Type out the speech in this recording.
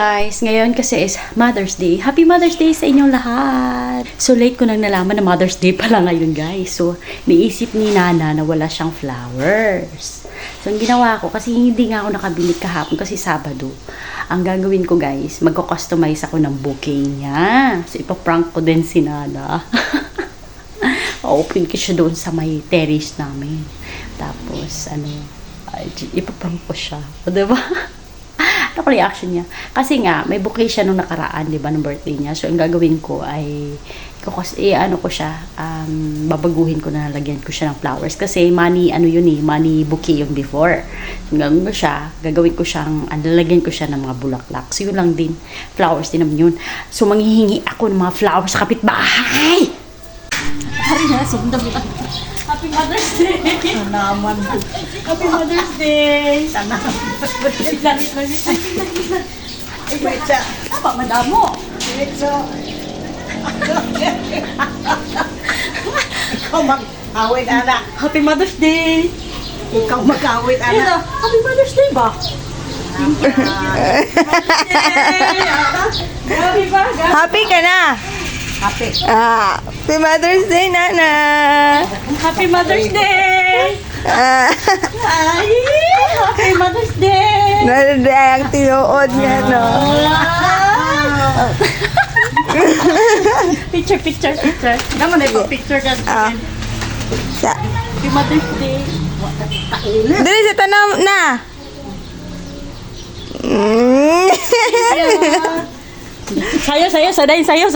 Guys, ngayon kasi is Mother's Day. Happy Mother's Day sa inyong lahat! So, late ko nang nalaman na Mother's Day pala ngayon, guys. So, naisip ni Nana na wala siyang flowers. So, ang ginawa ko, kasi hindi nga ako nakabili kahapon kasi Sabado. Ang gagawin ko, guys, magko-customize ako ng bouquet niya. So, ipaprank ko din si Nana. Open ko siya doon sa may terrace namin. Tapos, ipaprank ko siya. O, diba? Ano reaction niya? Kasi nga, may bouquet siya nung nakaraan, di ba, ng birthday niya. So, ang gagawin ko ay, babaguhin ko na, lagyan ko siya ng flowers. Kasi money bouquet yung before. So, gagawin ko siyang, lalagyan ko siya ng mga bulaklak. So, yun lang din. Flowers din naman yun. So, manghihingi ako ng mga flowers sa kapitbahay! Hari na, sundan mo. Happy Mother's Day! Naman. Happy Mother's Day! Sana. Langit. Wait siya. Tama, madamo. Wait siya. Ikaw mag-awit, anak. Happy Mother's Day! Ikaw mag-awit, Ayun anak. Happy Mother's Day ba? Happy ba? Happy ka na? Happy. Happy Mother's Day, Nana! Happy Mother's Day! Ah, Ay! Happy Mother's Day! Nalala ang tinuod niya, no? Picture. Naman na yung picture ka. Sa, Happy Mother's Day! dali sa tanam na! Mm. Sayo, sadayin sayo.